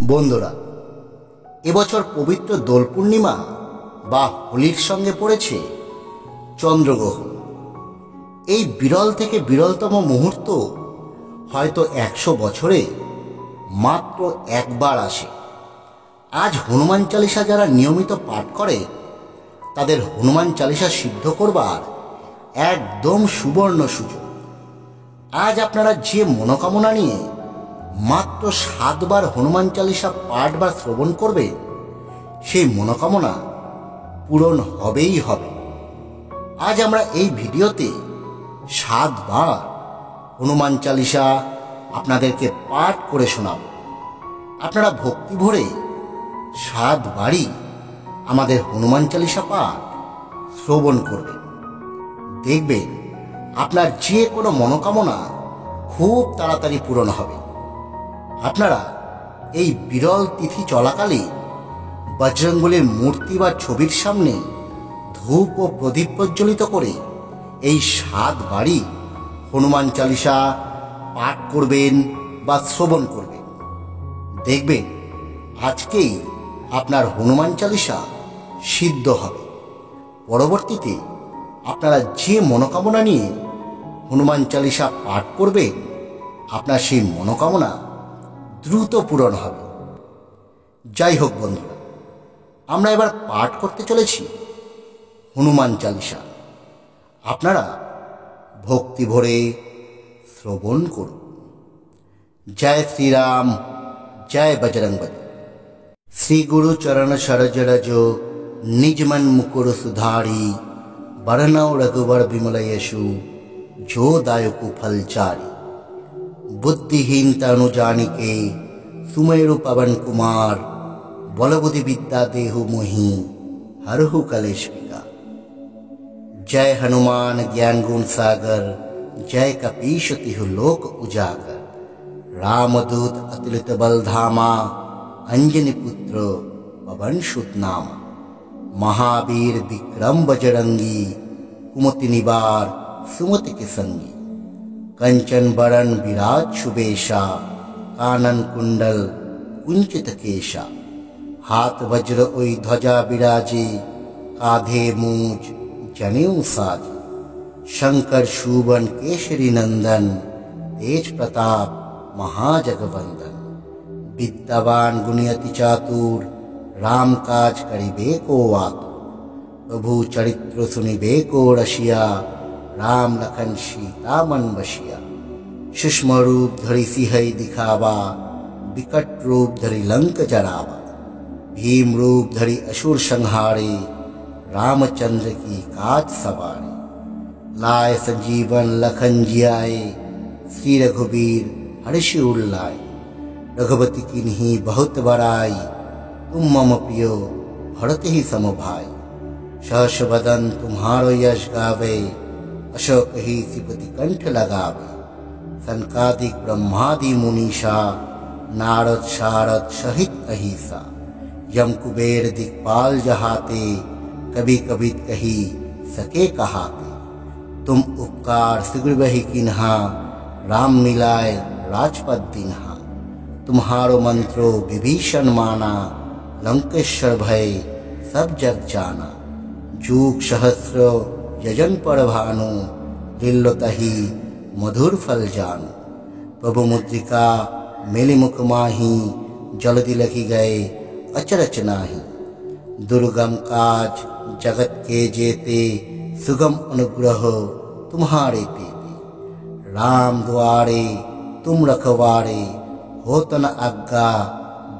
বন্ধুরা, এবছর পবিত্র দোল পূর্ণিমা বা হোলির সঙ্গে পড়েছে চন্দ্রগ্রহণ। এই বিরল থেকে বিরলতম মুহূর্ত হয়তো 100 বছরে মাত্র একবার আসে। আজ হনুমান চালিসা যারা নিয়মিত পাঠ করে তাদের হনুমান চালিসা সিদ্ধ করবার একদম সুবর্ণ সুযোগ। আজ আপনারা যে মনোকামনা নিয়ে মাত্র 7 বার হনুমান চালিসা পাঠ বা শ্রবণ করবে, সেই মনোকামনা পূরণ হবেই হবে। আজ আমরা এই ভিডিওতে 7 বার হনুমান চালিসা আপনাদেরকে পাঠ করে শোনাব। আপনারা ভক্তি ভরে 7 বারই আমাদের হনুমান চালিসা পাঠ শ্রবণ করবেন। দেখবেন আপনার যে কোনো মনোকামনা খুব তাড়াতাড়ি পূরণ হবে। আপনারা এই বিরল তিথি চলাকালে বজরংবলীর মূর্তি বা ছবির সামনে ধূপ ও প্রদীপ প্রজ্বলিত করে এই 7 বারই হনুমান চালিসা পাঠ করবেন বা শ্রবণ করবেন। দেখবেন আজকেই আপনার হনুমান চালিসা সিদ্ধ হবে। পরবর্তীতে আপনারা যে মনোকামনা নিয়ে হনুমান চালিসা পাঠ করবেন, আপনার সেই মনোকামনা দ্রুত পূরণ হবে। যাই হোক বন্ধুরা, আমরা এবার পাঠ করতে চলেছি হনুমান চালিসা। আপনারা ভক্তি ভরে শ্রবণ করুন। জয় শ্রীরাম, জয় বজরংবলী। শ্রী গুরু চरण সরজ রজ, নিজ मन मुकुर सुधारी, बरनौ रघुवर विमल यशु, जो दायकु फल चारी। बुद्धिहीन तनु जानिके, सुमेरु पवन कुमार, बलबुद्धि विद्या देहु मोहि, हरहु कलेश विकार। जय हनुमान ज्ञान गुण सागर, जय कपीश तिहु लोक उजागर। रामदूत अतुलित बल धामा, अंजनी पुत्र पवन सुत नामा। महावीर विक्रम बजरंगी, कुमति निवार सुमति के संगी। कंचन बरन विराज सुबेशा, कानन कुंडल कुंचित केशा। हाथ वज्र ओई ध्वजा विराजे, काधे मूंज जनेऊ साजे। शंकर शूबन केशरी नंदन, तेज प्रताप महाजगवंदन। विद्यावान गुणियति चातुर, राम काज करिबे को आतुर। प्रभु चरित्र सुनिबे को रसिया, राम लखन सीता मन बसिया। सूक्ष्म रूप धरि सिहै दिखावा, विकट रूप धरि लंक जरावा। भीम रूप धरि असुर संहारे, रामचंद्र की काज सवारे। लाए संजीवन लखन जियाए, श्री रघुबीर हर्षि उर लाए। रघुपति किन्ही बहुत बड़ाई, तुम मम प्रियो भरत ही सम भाई। सहस बदन तुम्हारो यश गावे, अशोक ही सिपति कंठ लगावे। सनकादिक ब्रह्मादि मुनीषा, नारद शारद सहित अहिसा। यम कुबेर दिक्पाल जहाते, कभी कभी कही सके कहाते। तुम उपकार शीघ्र बही किन्हा, राम मिलाए राजपद दिन्हा। तुम्हारो मंत्रो विभीषण माना, लंकेश्वर भय सब जग जाना। जूग सहस्र यजन पर भानु, दिल्लतहि मधुर फल जानू। प्रभु मुद्रिका मेलि मुख माही, जल्दी लखी गए अचरच नाही। दुर्गम काज जगत के जेते, सुगम अनुग्रह तुम्हारे तेते। राम द्वारे तुम रखवारे, होत न आज्ञा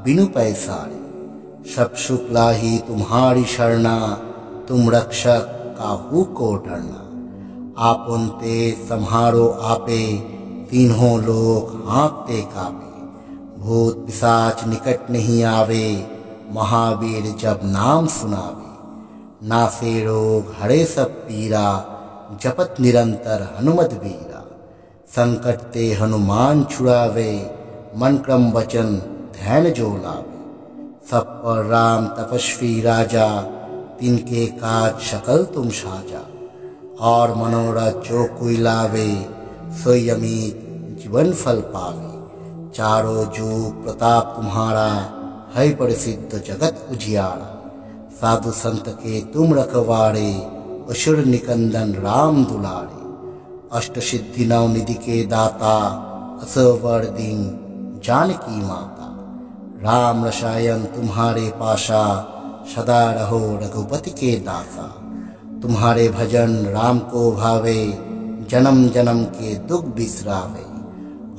बिनु पैसारे। सब सुख लाही तुम्हारी शरणा, तुम रक्षक काहू को डरना। आपन ते सम्हारो आपे, तीनों लोक हाँकते कापे। भूत पिशाच निकट नहीं आवे, महावीर जब नाम सुनावे। नासे रोग हरे सब पीरा, जपत निरंतर हनुमत वीरा। संकट ते हनुमान छुड़ावे, मन क्रम वचन ध्यान जो लावे। सब पर राम तपस्वी राजा, तिनके काज सकल तुम साजा। और मनोरथ जो कोई लावे, सोई अमित जीवन फल पावे। चारों जुग प्रताप तुम्हारा, है प्रसिद्ध जगत उजियारा। साधु संत के तुम रखवारे, असुर निकंदन राम दुलारे। अष्ट सिद्धि नव निधि के दाता, असवर दिन जानकी माता। राम रसायन तुम्हारे पाशा, सदा रहो रघुपति के दासा। तुम्हारे भजन राम को भावे, जन्म जन्म के दुख बिसरावे।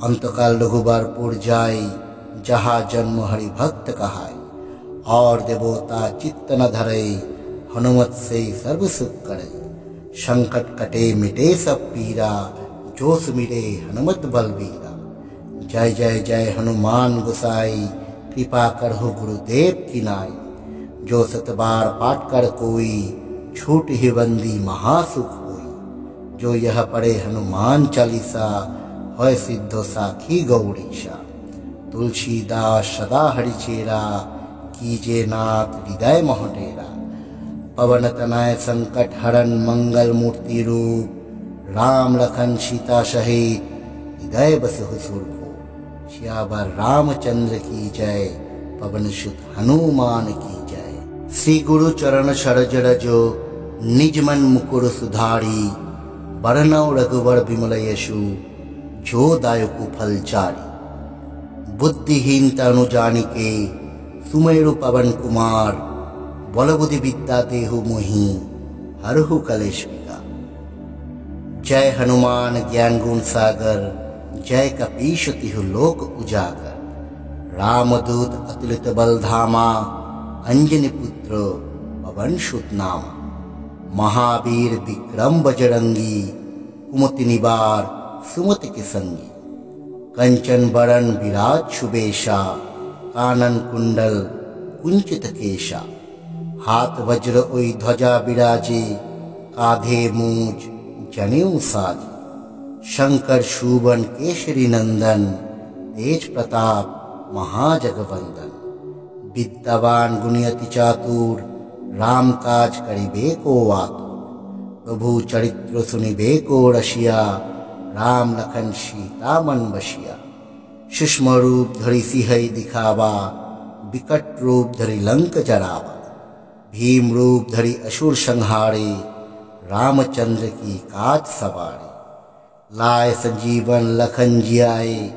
अंतकाल रघुबरपुर जाई, जहाँ जन्म हरि भक्त कहाई। और देवता चित्त न धरे, हनुमत से सर्व सुख करे। संकट कटे मिटे सब पीरा, जो सुमिरे हनुमत बलबीरा। जय जय जय हनुमान गोसाई, कृपा करहु गुरुदेव की नाई। जो सतबार पाठ कर कोई, छूट ही बंदी महासुख होई। जो यह पढ़े हनुमान चालीसा, होय सिद्धो साखी गौरीशा। तुलसीदास सदा हरिचेरा, कीजे नाथ हृदय मोहडेरा। पवन तनय संकट हरन, मंगल मूर्ति रूप। राम लखन सीता सहित, हृदय बसहु सुरभूप। सियावर रामचंद्र की जय, पवन सुत हनुमान की जय। श्री गुरु चरण सरोज रजो, निज मन मुकुर सुधारी। बरनौ रघुवर बिमल यशु, जो दायकु फल चारि। बुद्धिहीन तनु जानिके, सुमेरु पवन कुमार। बल बुद्धि विद्या देहु मोहि, हरहु कलेश विकार। जय हनुमान ज्ञान गुण सागर, जय कपीश तिहु लोक उजागर। रामदूत अतुलित बल धामा, अंजनी पुत्र पवन सुत नामा। महावीर विक्रम बजरंगी, कुमति निवार सुमति के संगी। कंचन बरन विराज सुबेशा, कानन कुंडल कुंचित केशा। हाथ वज्र ओई ध्वजा बिराजे, काधे मूज जनेऊ साजे। शंकर शूबन केशरी नंदन, तेज प्रताप महाजगवंदन। विद्यावान गुणियति चातुर, राम काज करिबे को आतुर। प्रभु चरित्र सुनिबे को रसिया, राम लखन सीता मन बसिया। सूक्ष्म रूप धरि सिहै दिखावा, विकट रूप धरि लंक जरावा। भीम रूप धरि असुर संहारे, रामचंद्र की काज सवारे। लाए संजीवन लखन जियाए,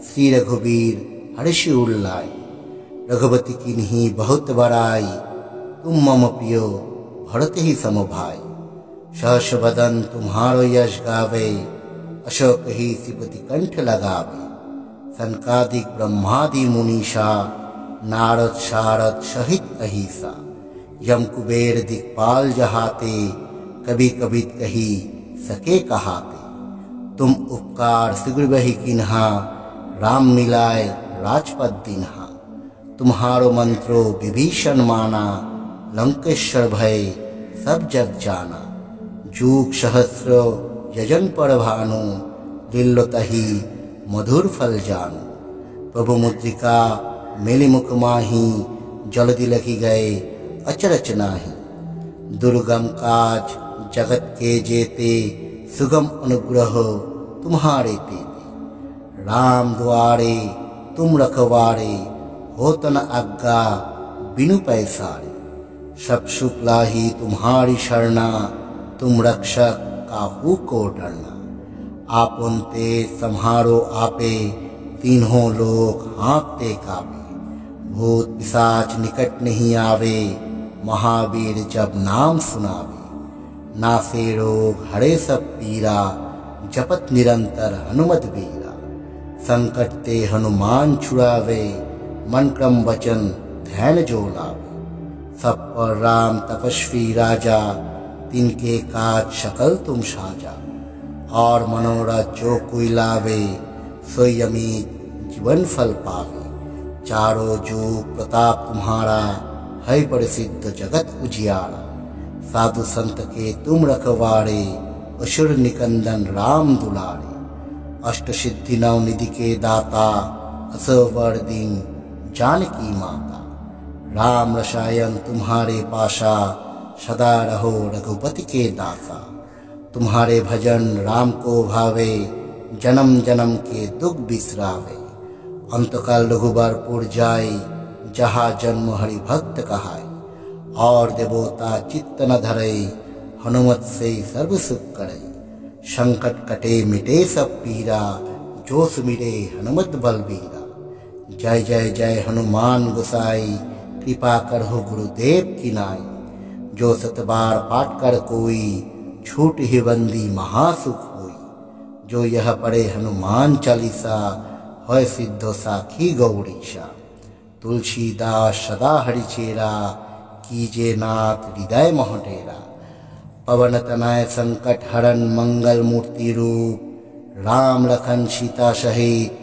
श्री रघुवीर हर्षि उर लाए। रघुपति किन्ही बहुत बड़ाई, तुम मम प्रियो भरत ही सम भाई। सहस बदन तुम्हारो यश गावे, अशोक ही सिपति कंठ लगावे। सनकादिक ब्रह्मादि मुनीषा, नारद शारद सहित अहिसा। यम कुबेर दिक्पाल जहाते, कभी कभी कही सके कहाते। तुम उपकार शीघ्र बही किन्हा, राम मिलाए राजपद दिन्हा। तुम्हारो मंत्रो विभीषण माना, लंकेश्वर भय सब जग जाना। जुग सहस्र यजन पर भानु, लिल्लो तही मधुर फल जानू। प्रभु मुद्रिका मेलि मुख माही, जल्दी लखी गए अचरच नाही। दुर्गम काज जगत के जेते, सुगम अनुग्रह तुम्हारे तेते। राम द्वारे तुम रखवारे, होत न आज्ञा बिनु पैसारे। सब सुख लाही तुम्हारी शरणा, तुम रक्षक काहू को डरना। आपुन ते सम्हारो आपे, तीनों लोग हाँकते कापे। भूत पिशाच निकट नहीं आवे, महावीर जब नाम सुनावे। नासे रोग हरे सब पीरा, जपत निरंतर हनुमत बीरा। संकट ते हनुमान छुड़ावे, मन क्रम वचन ध्यान जो लावे। सब पर राम तपस्वी राजा, तिनके काज सकल तुम साजा। और मनोरथ जो कोई लावे, सोई अमित जीवन फल पावे। चारों जुग प्रताप तुम्हारा, है प्रसिद्ध जगत उजियारा। साधु संत के तुम रखवारे, असुर निकंदन राम दुलारे। अष्ट सिद्धि नव निधि के दाता, असवर दिन जानकी माता। राम रसायन तुम्हारे पाशा, सदा रहो रघुपति के दासा। तुम्हारे भजन राम को भावे, जन्म जन्म के दुख बिसरावे। अंतकाल रघुबरपुर जाय, जहाँ जन्म हरि भक्त कहाय। और देवता चित्त न धरय, हनुमत से सर्व सुख करय। संकट कटे मिटे सब पीरा, जो सुमिरे हनुमत बलबीरा। जय जय जय हनुमान गोसाई, कृपा करहु गुरुदेव की नाई। जो सतबार पाठ कर कोई, छूट ही बंदी महासुख होई। जो यह पढ़े हनुमान चालीसा, होय सिद्धो साखी गौरीशा। तुलसीदास सदा हरिचेरा, कीजे नाथ हृदय मोह डेरा। पवन तनय संकट हरन, मंगल मूर्ति रूप। राम लखन सीता सहित,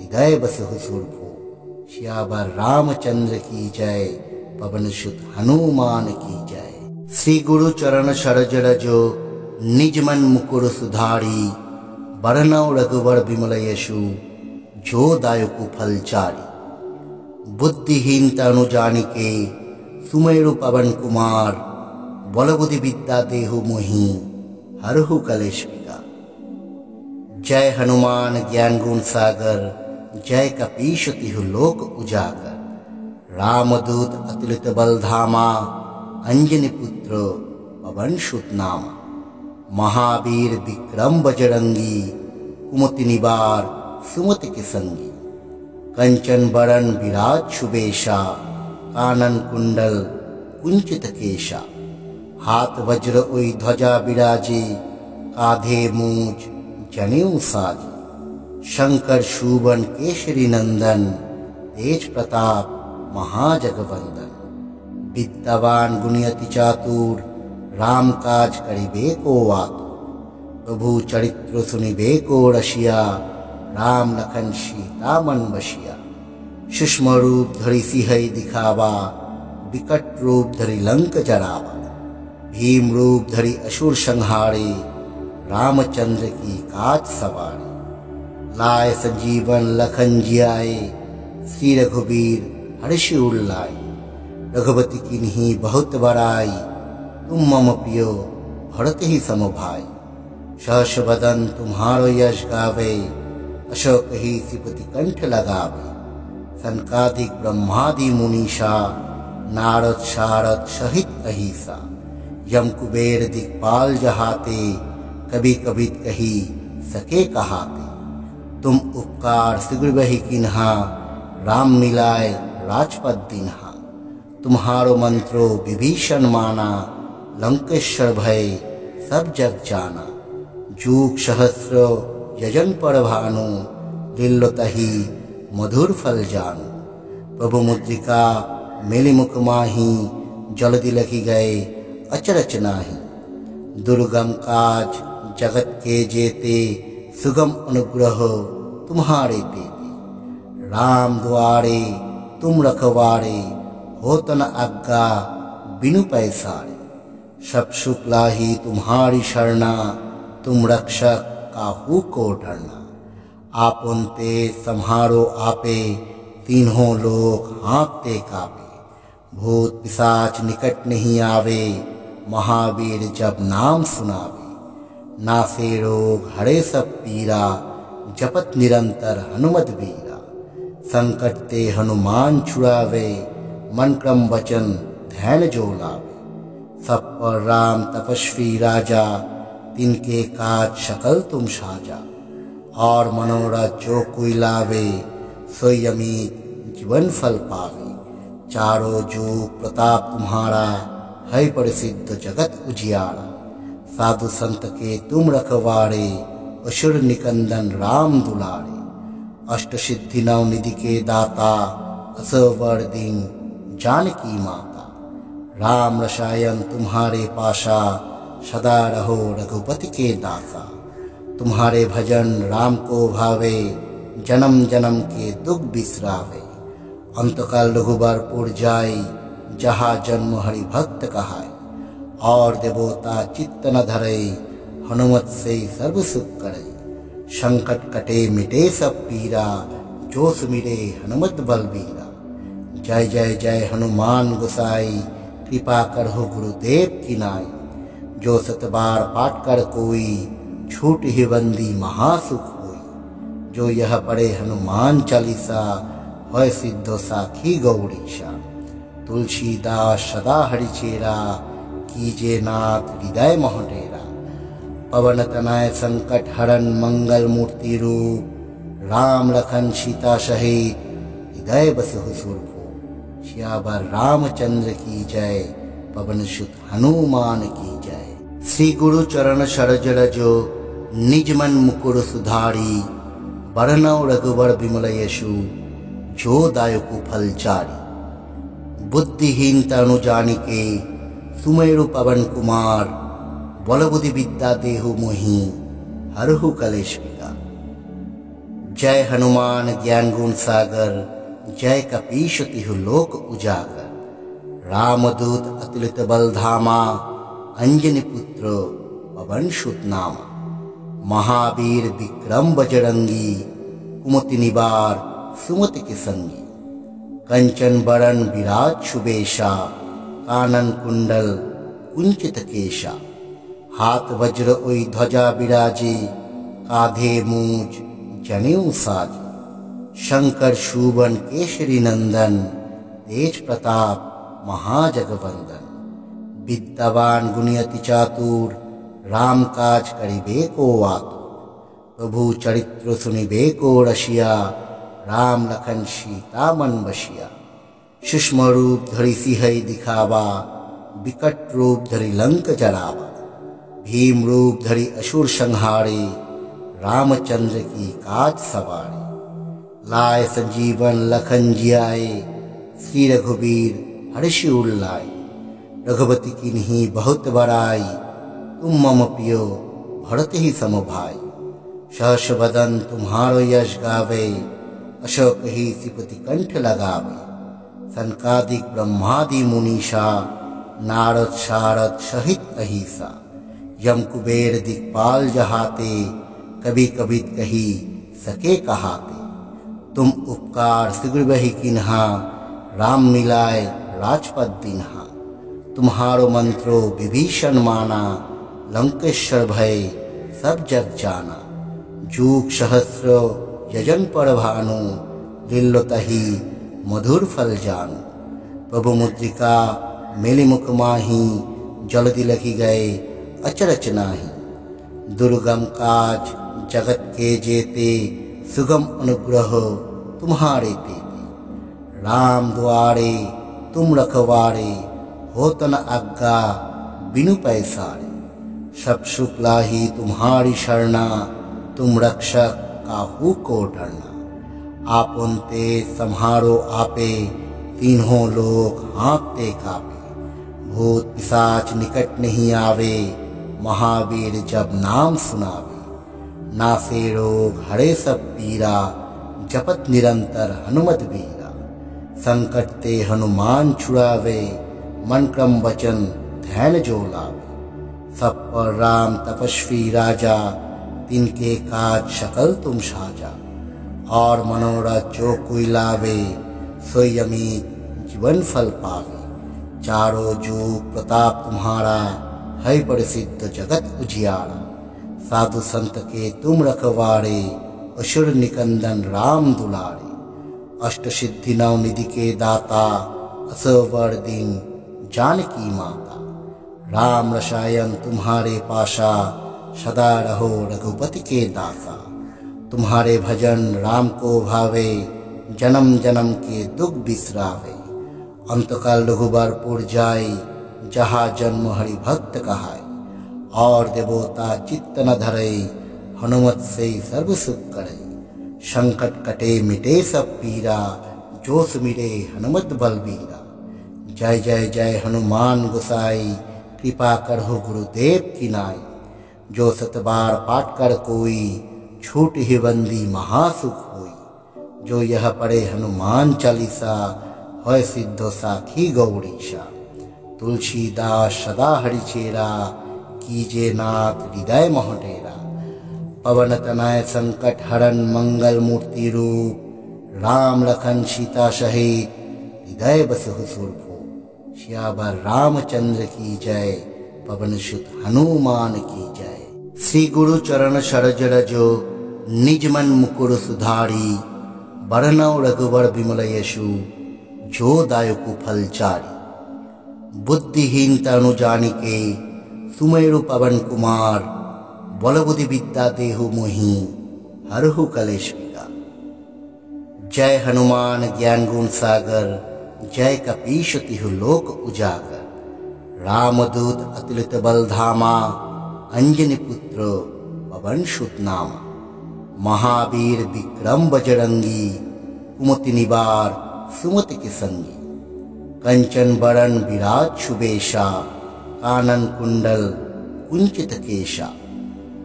हृदय बसहु सुरभूप। सियावर रामचंद्र की जय, पवन सुत हनुमान की जय। श्री गुरु चरण सरोज रजो, निज मन मुकुर सुधारी। बरनउँ रघुवर बिमल यशु, जो दायकु फल चारि। बुद्धिहीन तनु जानिके, सुमेरु पवन कुमार। बल बुद्धि विद्या देहु मोहि, हरहु कलेश विकार। जय हनुमान ज्ञान गुण सागर, जय कपीश तिहु लोक उजागर। रामदूत अतुलित बल धामा, अंजनी पुत्र पवन सुत नामा। महावीर विक्रम बजरंगी, कुमति निवार सुमति के संगी। कंचन बरन विराज सुबेशा, कानन कुंडल कुंचित केशा। हाथ वज्र उई ध्वजा विराजे, काधे मूंज जनेऊ साजे। शंकर शूबन केशरी नंदन, तेज प्रताप महाजगवंदन। विद्यावान गुणियति चातुर, राम काज करिबे को आतुर। प्रभु चरित्र सुनिबे को रसिया, राम लखन सीता मन बसिया। सूक्ष्म रूप धरि सिंहई दिखावा, विकट रूप धरि लंक जरावा। भीम रूप धरि असुर संहारे, रामचंद्र की काज सवारे। लाए संजीवन लखन जियाए, श्री रघुबीर हर्षि उर लाए। रघुपति किन्ही बहुत बड़ाई, तुम मम प्रियो भरत ही सम भाई। सहस बदन तुम्हारो यश गावे, अशोक ही सिपति कंठ लगावे। सनकादिक ब्रह्मादि मुनीषा, नारद शारद सहित अहिसा। यम कुबेर दिक्पाल जहाते, कभी कभी कही सके कहाते। तुम उपकार शीघ्र बही किन्हा, राम मिलाए राजपद दिन्हा। तुम्हारो मंत्रो विभीषण माना, लंकेश्वर भय सब जग जाना। जूग सहस्र यजन पर भानु, दिल्लो तही मधुर फल जानू। प्रभु मुद्रिका मेलि मुख माही, जल्दी लखी गए अचरच नाही। दुर्गम काज जगत के जेते, सुगम अनुग्रह तुम्हारे तेते। राम द्वारे तुम रखवारे, होत न आज्ञा बिनु पैसारे। सब सुख लाही तुम्हारी शरणा, तुम रक्षक काहू को डरना। आपन ते सम्हारो आपे, तीनों लोक हाँकते कापे। भूत पिशाच निकट नहीं आवे, महावीर जब नाम सुनावे। नासे रोग हरे सब पीरा, जपत निरंतर हनुमत बीरा। संकट ते हनुमान छुड़ावे, मन क्रम वचन ध्यान जो लावे। सब पर राम तपस्वी राजा, तिनके काज सकल तुम साजा। और मनोरथ जो कोई लावे, सोई अमित जीवन फल पावे। चारों जुग प्रताप तुम्हारा, है प्रसिद्ध जगत उजियारा। साधु संत के तुम रखवारे, असुर निकंदन राम दुलारे। अष्ट सिद्धि नव निधि के दाता, असवर दिन जानकी माता। राम रसायन तुम्हारे पासा, सदा रहो रघुपति के दासा। तुम्हारे भजन राम को भावे, जन्म जन्म के दुख बिसरावे। अंतकाल रघुबरपुर जाय, जहाँ जन्म हरि भक्त कहाय। और देवता चित्त न धरय, हनुमत से सर्व सुख करय। संकट कटे मिटे सब पीरा, जो सुमिरे हनुमत बलबीरा। जय जय जय हनुमान गोसाई, कृपा करहु गुरुदेव की नाई। जो सतबार पाठ कर कोई, छूट ही बंदी महासुख होई। जो यह पढ़े हनुमान चालीसा होय सिद्धो साखी गौरीशा। तुलसीदास सदा हरिचेरा कीजे नाथ हृदय मोहडेरा। पवन तनय संकट हरन मंगल मूर्ति रूप राम लखन सीता सहित हृदय बसहु सुरभूप। सियावर रामचंद्र की जय पवन सुत हनुमान की जय। श्री गुरु चरण सरोज रजो निज मन मुकुर सुधारी। बरनौ रघुवर बिमल यशु जो दायकु फल चारी। बुद्धिहीन तनु जानिके सुमेरु पवन कुमार। बल बुद्धि विद्या देहु मोहि हरहु कलेश विकार। जय हनुमान ज्ञान गुण सागर जय कपीश तिहु लोक उजागर। रामदूत अतुलित बल धामा अंजनी पुत्र पवन सुत नामा। महावीर विक्रम बजरंगी कुमति निवार सुमति के संगी। कंचन बरन विराज सुबेशा कानन कुंडल कुंचित केशा। हाथ वज्र ओई ध्वजा विराजे काधे मूज जनेऊ साजे। शंकर शूबन केशरी नंदन तेज प्रताप महाजगवंदन। विद्यावान गुणियति चातुर राम काज करिबे को आतुर। प्रभु चरित्र सुनिबे को रसिया राम लखन सीता मन बसिया। सूक्ष्म रूप धरि सिंहई दिखावा विकट रूप धरि लंक जरावा। भीम रूप धरि असुर संहारे रामचंद्र की काज सवारे। लाए संजीवन लखन जियाए श्री रघुबीर हर्षि उल्लाए। रघुपति किन्हीं बहुत बड़ाई तुम मम पियो भरत ही सम भाई। सहस बदन तुम्हारो यश गावे अशोक ही सिपति कंठ लगावे। सनकादिक ब्रह्मादि मुनीषा नारद शारद सहित अहिसा। यम कुबेर दिक्पाल जहाते कभी कभी कही सके कहाते। तुम उपकार शीघ्र बही किन्हा राम मिलाए राजपद दिन्हा। तुम्हारो मंत्रो विभीषण माना लंकेश्वर भय सब जग जाना। जूग सहस्र यजन पर भानु लिल्लो तही मधुर फल जानू। प्रभु मुद्रिका मेलि मुख माही जल्दी लखी गए अचरच नाही। दुर्गम काज जगत के जेते सुगम अनुग्रह तुम्हारे तेते। राम द्वारे तुम रखवारे होतन आज्ञा बिनु पैसारे। सब सुख लाही तुम्हारी शरणा तुम रक्षक काहू को डरना। आपन ते सम्हारो आपे तीनों लोग हाँकते कापे। भूत पिशाच निकट नहीं आवे महावीर जब नाम सुनावे। नासे रोग हरे सब पीरा जपत निरंतर हनुमत बीरा। संकट ते हनुमान छुड़ावे मन क्रम वचन ध्यान जो लावे। सब पर राम तपस्वी राजा तिनके काज सकल तुम साजा। और मनोरथ जो कोई लावे सोई अमित जीवन फल पावे। चारों जुग प्रताप तुम्हारा है प्रसिद्ध जगत उजियारा। साधु संत के तुम रखवारे असुर निकंदन राम दुलारे। अष्ट सिद्धि नव निधि के दाता असवर दिन जानकी माता। राम रसायन तुम्हारे पाशा सदा रहो रघुपति के दासा। तुम्हारे भजन राम को भावे जन्म जन्म के दुख बिसरावे। अंतकाल रघुबरपुर जाय जहाँ जन्म हरि भक्त कहाय। और देवता चित्त न धरे हनुमत से सर्व सुख करे। संकट कटे मिटे सब पीरा जो सुमिरे हनुमत बलबीरा। जय जय जय हनुमान गोसाई कृपा करहु गुरुदेव की नाई। जो सतबार पाठ कर कोई छूट ही बंदी महासुख होई। जो यह पढ़े हनुमान चालीसा होय सिद्धो साखी गौरीशा। तुलसीदास सदा हरिचेरा कीजे नाथ हृदय मोहडेरा। पवन तनय संकट हरन मंगल मूर्ति रूप राम लखन सीता सहित हृदय बसहु सुरभूप। सियावर रामचंद्र की जय पवन सुत हनुमान की जय। श्री गुरु चरण सरोज रजो निज मन मुकुर सुधारी, बरनौ रघुवर बिमल यशु, जो दायकु फल चारी। बुद्धिहीन तनु जानिके, सुमेरु पवन कुमार, बल बुद्धि विद्या देहु मोहि, हरहु कलेश विकार। जय हनुमान ज्ञान गुण सागर, जय कपीश तिहु लोक उजागर। रामदूत अतुलित बल धामा, अंजनी पुत्र पवन सुत नामा। महावीर विक्रम बजरंगी, कुमति निवार सुमति के संगी। कंचन बरन विराज सुबेशा, कानन कुंडल कुंचित केशा।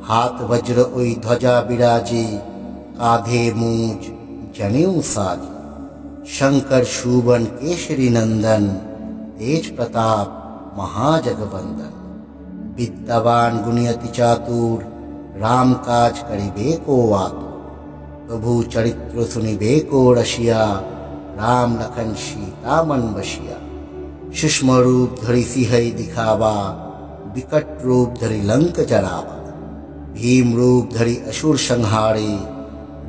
हाथ वज्र ओई ध्वजा विराजे, काधे मूंज जनेऊ साजे। शंकर शूबन केशरी नंदन, तेज प्रताप महाजगवंदन। विद्यावान गुणियति चातुर, राम काज करिबे को आतुर। प्रभु चरित्र सुनिबे को रसिया, राम लखन सीता मन बसिया। सूक्ष्म रूप धरि सिंहई दिखावा, विकट रूप धरि लंक जरावा। भीम रूप धरि असुर संहारे,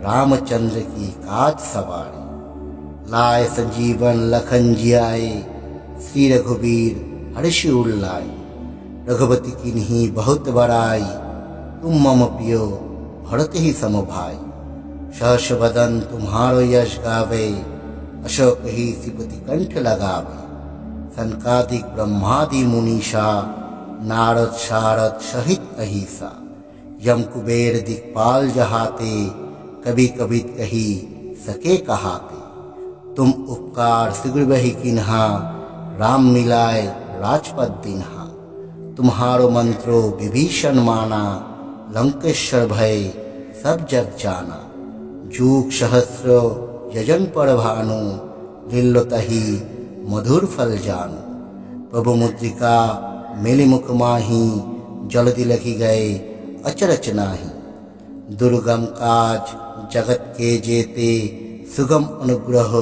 रामचंद्र की काज सवारे। लाए संजीवन लखन जियाए, श्री रघुबीर हर्षि उर लाए। रघुपति कीन्ही बहुत बड़ाई, तुम मम प्रियो भरत ही सम भाई। सहस बदन तुम्हारो यश गावे, अशोक ही सिपति कंठ लगावे। सनकादिक ब्रह्मादि मुनीषा, नारद शारद सहित अहिसा। यम कुबेर दिक्पाल जहाते, कभी कभी कही सके कहाते। तुम उपकार शीघ्र बही किन्हा, राम मिलाए राजपद दिन्हा। तुम्हारो मंत्रो विभीषण माना, लंकेश्वर भय सब जग जाना। जूग सहस्र यजन पर भानु, लील्यो तहि मधुर फल जानु। प्रभु मुद्रिका मेलि मुख माही, जल्दी लगी गए अचरज नाही। दुर्गम काज जगत के जेते, सुगम अनुग्रह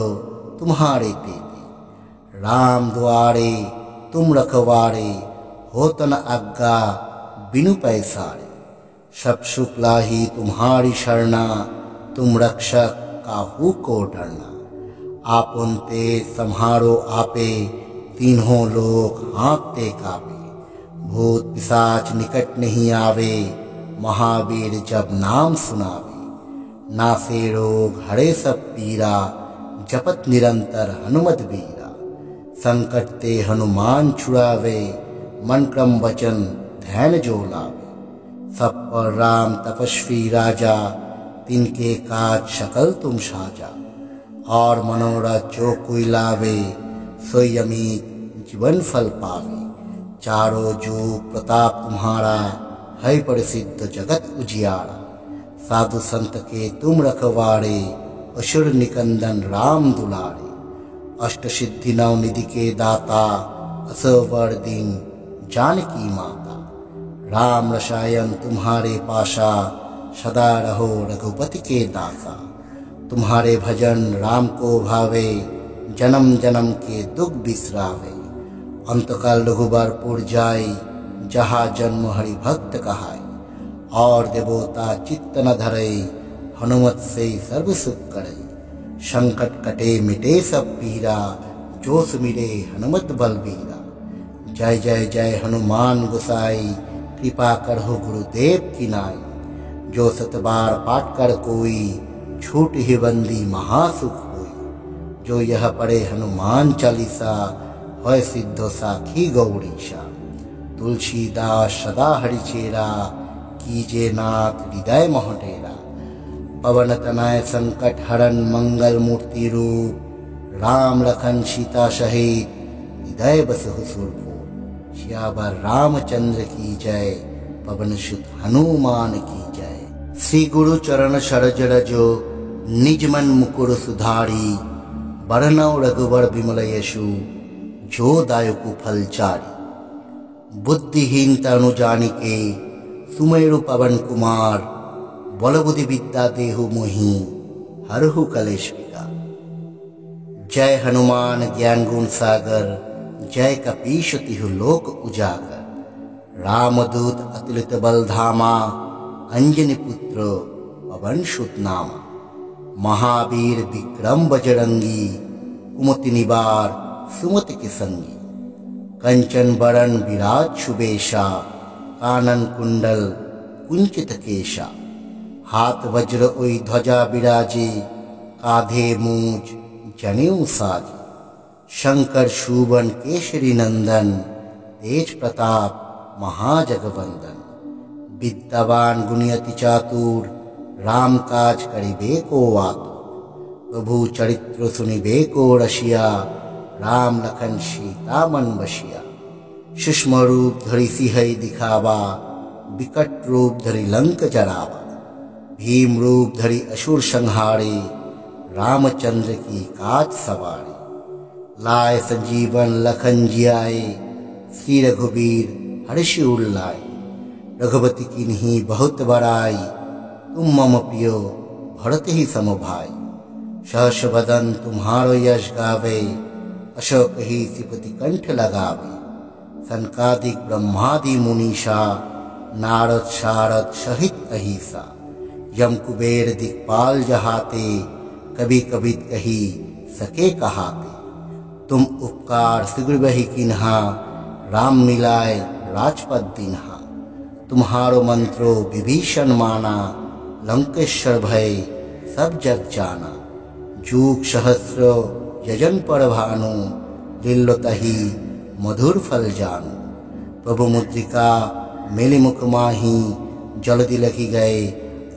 तुम्हारे तेते। राम द्वारे तुम रखवारे, होत न आज्ञा बिनु पैसारे। सब सुख लाही तुम्हारी शरणा, तुम रक्षक काहू को डरना। आपुन ते सम्हारो आपे, तीन्हों लोक हाँकते कापे। भूत पिशाच निकट नहीं आवे, महावीर जब नाम सुनावे। नासे रोग हरे सब पीरा, जपत निरंतर हनुमत बीरा। संकट ते हनुमान छुड़ावे, मन क्रम वचन ध्यान जो लावे। सब पर राम तपस्वी राजा, तिनके काज सकल तुम साजा। और मनोरथ जो कोई लावे, सोई अमित जीवन फल पावे। चारों जुग प्रताप तुम्हारा, है प्रसिद्ध जगत उजियारा। साधु संत के तुम रखवारे, असुर निकंदन राम दुलारे। अष्ट सिद्धि नव निधि के दाता, असवर दिन जानकी माता। राम रसायन तुम्हारे पासा, सदा रहो रघुपति के दासा। तुम्हारे भजन राम को भावे, जन्म जन्म के दुख बिसरावे। अंतकाल रघुबरपुर जाई, जहाँ जन्म हरि भक्त कहाई। और देवता चित्त न धरे, हनुमत से सर्व सुख करे। संकट कटे मिटे सब पीरा, जो सुमिरे हनुमत बलबीरा। जय जय जय हनुमान गोसाई, कृपा करहु गुरुदेव की नाई। जो सतबार पाठ कर कोई, छूट ही बंदी महासुख होई। जो यह पढ़े हनुमान चालीसा, होय सिद्धो साखी गौरीशा। तुलसीदास सदा हरिचेरा, कीजे नाथ हृदय मोहटेरा। पवन तनय संकट हरन, मंगल मूर्ति रूप। राम लखन सीता सहित, हृदय बसहु सुरभूप। सियावर रामचंद्र की जय, पवन सुत हनुमान की जय। श्री गुरु चरण सरोज रजो, निज मन मुकुर सुधारी। बरनौ रघुवर बिमल यशु, जो दायकु फल चारी। बुद्धिहीन तनु जानिके, सुमेरु पवन कुमार। बल बुद्धि विद्या देहु मोहि, हरहु कलेश विकार। जय हनुमान ज्ञान गुण सागर, जय कपीश तिहु लोक उजागर। रामदूत अतुलित बल धामा, अंजनी पुत्र पवन सुत नामा। महावीर विक्रम बजरंगी, कुमति निवार सुमति के संगी। कंचन बरन विराज सुबेशा, कानन कुंडल कुंचित केशा। हाथ वज्र ओई ध्वजा बिराजे, काधे मूंज जनेऊ साजे। शंकर शूबन केशरी नंदन, तेज प्रताप महाजगवंदन। विद्यावान गुणियति चातुर, राम काज करिबे को आतुर। प्रभु चरित्र सुनिबे को रसिया, राम लखन सीता मन बसिया। सूक्ष्म रूप धरि सिंहई दिखावा, विकट रूप धरि लंक जरावा। भीम रूप धरि असुर संहारे, रामचंद्र की काज सवारे। लाए संजीवन लखन जियाए, श्री रघुबीर हर्षि उल्लाए। रघुपति कीन्ही बहुत बड़ाई, तुम मम प्रियो भरत ही सम भाई। सहस बदन तुम्हारो यश गावे, अशोक ही सिपति कंठ लगावे। सनकादिक ब्रह्मादि मुनीषा, नारद शारद सहित अहिसा। यम कुबेर दिक्पाल जहाते, कभी कभी कही सके कहाते। तुम उपकार शीघ्र बही किन्हा, राम मिलाए राजपद दिन्हा। तुम्हारो मंत्रो विभीषण माना, लंकेश्वर भय सब जग जाना। जूग सहस्र यजन पर भानु, लिल्लो तही मधुर फल जानू। प्रभु मुद्रिका मेलि मुख माही, जल्दी लखी गए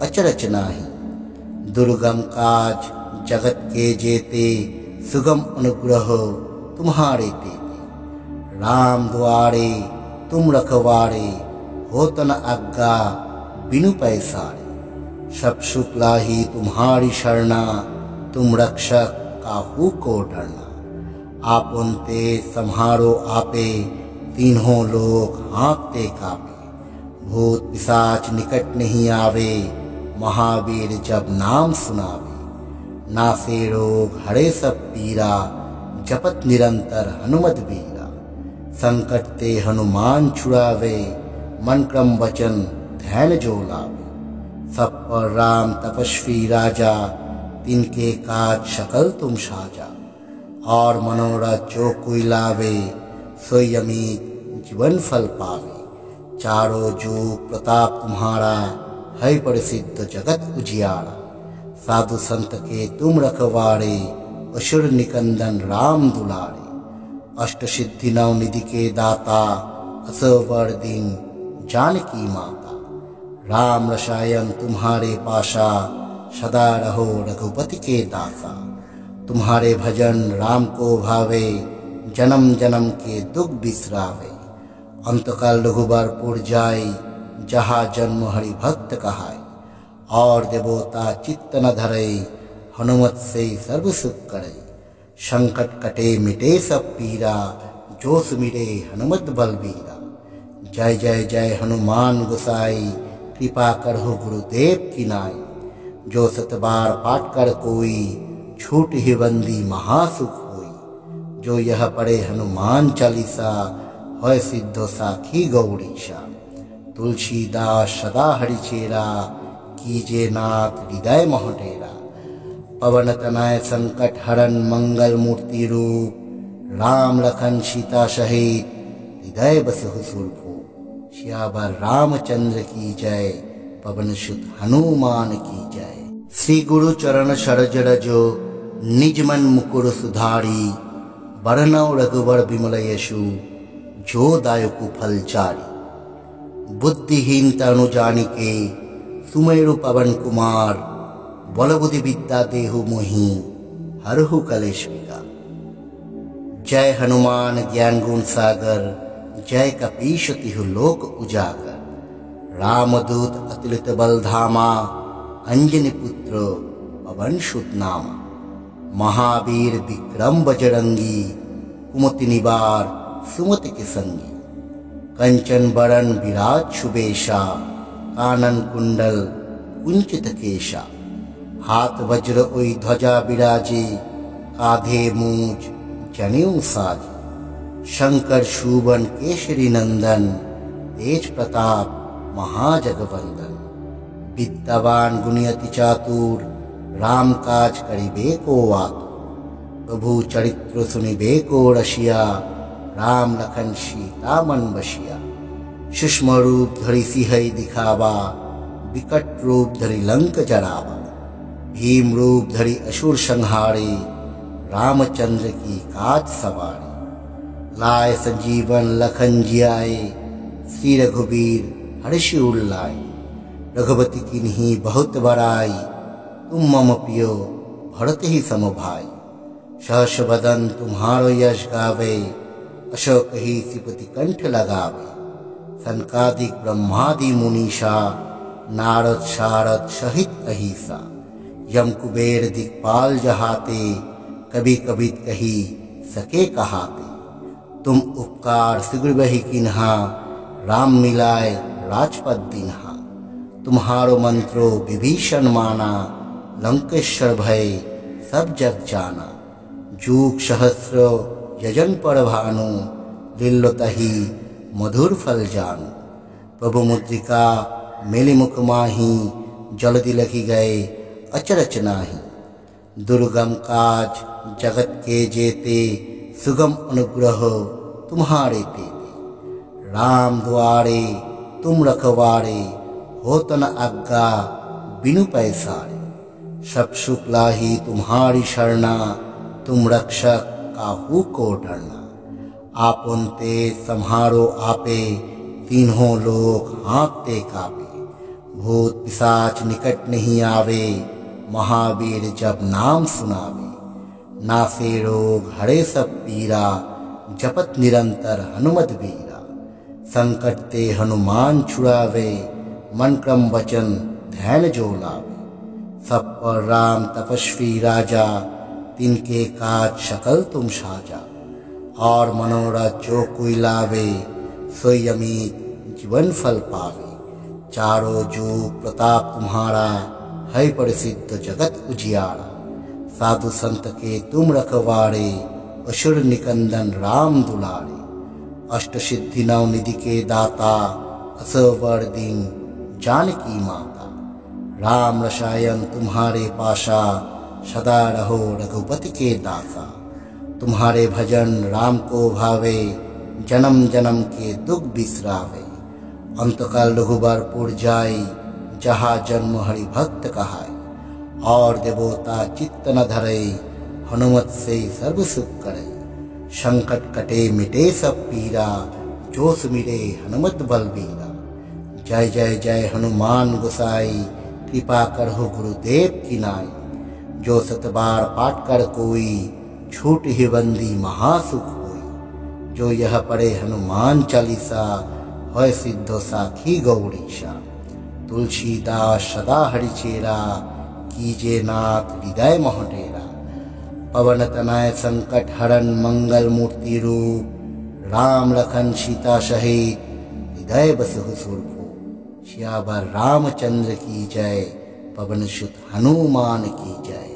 अचरच नाही। दुर्गम काज जगत के जेते, सुगम अनुग्रह तुम्हारे तेते। राम द्वारे तुम रखवारे, होत न आज्ञा बिनु पैसारे। सब सुख लाही तुम्हारी शरणा, तुम रक्षक काहू को डरना। आपुन ते सम्हारो आपे, तीनों लोग हाँकते कापे। भूत पिशाच निकट नहीं आवे, महावीर जब नाम सुनावे। नासे रोग हरे सब पीरा, जपत निरंतर हनुमत बीरा। संकट ते हनुमान छुड़ावे, मन क्रम वचन ध्यान जो लावे। सब पर राम तपस्वी राजा, तिनके काज सकल तुम साजा। और मनोरथ जो कोई लावे, सोई अमित जीवन फल पावे। चारों जुग प्रताप तुम्हारा, है प्रसिद्ध जगत उजियारा। साधु संत के तुम रखवारे, असुर निकंदन राम दुलारे। अष्ट सिद्धि नव निधि के दाता, असवर दिन जानकी माता। राम रसायन तुम्हारे पाशा, सदा रहो रघुपति के दासा। तुम्हारे भजन राम को भावे, जन्म जन्म के दुख बिसरावे। अंतकाल रघुबरपुर जाय, जहाँ जन्म हरि भक्त कहाय। और देवता चित्त न धरे, हनुमत से सर्व सुख करे। संकट कटे मिटे सब पीरा, जो सुमिरे हनुमत बलबीरा। जय जय जय हनुमान गोसाई, कृपा करहु गुरुदेव की नाई। जो सत बार पाठ कर कोई, छूट ही बंदी महासुख होई। जो यह पढ़े हनुमान चालीसा, होय सिद्धो साखी गौरीशा। तुलसीदास सदा हरिचेरा, कीजे नाथ हृदय मोह डेरा। पवन तनय संकट हरन, मंगल मूर्ति रूप। राम लखन सीता सहित, हृदय बसहु सुरभूप। सियावर रामचंद्र की जय, पवन सुत हनुमान की जय। श्री गुरु चरण सरोज रजो, निज मन मुकुर सुधारी। बरनौ रघुवर विमल यशु, जो दायकु फल चारि। बुद्धिहीन तनु जानिके, सुमेरु पवन कुमार। बल बुद्धि विद्या देहु मोहि, हरहु कलेश विकार। जय हनुमान ज्ञान गुण सागर, जय कपीश तिहु लोक उजागर। रामदूत अतुलित बल धामा, अंजनी पुत्र पवन सुत नामा। महावीर विक्रम बजरंगी, कुमति निवार सुमति के संगी। कंचन बरन विराज सुबेशा, कानन कुंडल कुंचित केशा। हाथ वज्र ओई ध्वजा बिराजे, काधे मूंज जनेऊ साजे। शंकर शूबन केशरी नंदन, तेज प्रताप महाजगवंदन। विद्यावान गुणी अति चातुर, राम काज करिबे को आतुर। प्रभु चरित्र सुनिबे को रसिया, राम लखन सीता मन बसिया। सूक्ष्म रूप धरि सिहै दिखावा, विकट रूप धरि लंक जरावा। भीम रूप धरि असुर संहारे, रामचंद्र की काज सवारे। लाए संजीवन लखन जियाए, श्री रघुबीर हर्षि उल्लाए। रघुपति किन्ही बहुत बड़ाई, तुम मम पियो भरत ही सम भाई। सहस बदन तुम्हारो यश गावे, अशोक ही सिपति कंठ लगावे। सनकादिक ब्रह्मादि मुनीषा, नारद शारद सहित अहिसा। यम कुबेर दिक्पाल जहाते, कभी कभी कही सके कहाते। तुम उपकार शीघ्र बही किन्हा, राम मिलाए राजपद दिन्हा। तुम्हारो मंत्रो विभीषण माना, लंकेश्वर भय सब जग जाना। जूग सहस्र यजन पर भानु, लिल्लो तही मधुर फल जानु। प्रभु मुद्रिका मेलि मुख माही, जल्दी लखी गए अचरच नाही। दुर्गम काज जगत के जेते, सुगम अनुग्रह तुम्हारे तेते। राम द्वारे तुम रखवारे, होत न आज्ञा बिनु पैसारे। सब सुख लाही तुम्हारी शरणा, तुम रक्षक काहू को डरना। आपुन ते सम्हारो आपे, तीनों लोग हाँकते कापे। भूत पिशाच निकट नहीं आवे, महावीर जब नाम सुनावे। नासे रोग हरे सब पीरा, जपत निरंतर हनुमत बीरा। संकट ते हनुमान छुड़ावे, मन क्रम वचन ध्यान जो लावे। सब पर राम तपस्वी राजा, तिनके काज सकल तुम साजा। और मनोरथ जो कोई लावे, सोई अमित जीवन फल पावे। चारों जुग प्रताप तुम्हारा, है प्रसिद्ध जगत उजियारा। साधु संत के तुम रखवारे, असुर निकंदन राम दुलारे। अष्ट सिद्धि नव निधि के दाता, असवर दिन जानकी माता। राम रसायन तुम्हारे पासा, सदा रहो रघुपति के दासा। तुम्हारे भजन राम को भावे, जन्म जन्म के दुख बिसरावे। अंतकाल रघुबरपुर जाई, जहाँ जन्म हरि भक्त कहाय। और देवता चित्त न धरे, हनुमत से सर्व सुख करे। संकट कटे मिटे सब पीरा, जो सुमिरे हनुमत बलबीरा। जय जय जय हनुमान गोसाई, कृपा करहु गुरुदेव की नाई। जो सतबार पाठ कर कोई, छूट ही बंदी महासुख होई। जो यह पढ़े हनुमान चालीसा, होय सिद्धो साखी गौरीशा। तुलसीदास सदा हरिचेरा, कीजे नाथ हृदय मोह डेरा। पवन तनय संकट हरन, मंगल मूर्ति रूप। राम लखन सीता सहित, हृदय बसहु सुरभूप। सियावर रामचंद्र की जय, पवन सुत हनुमान की जय।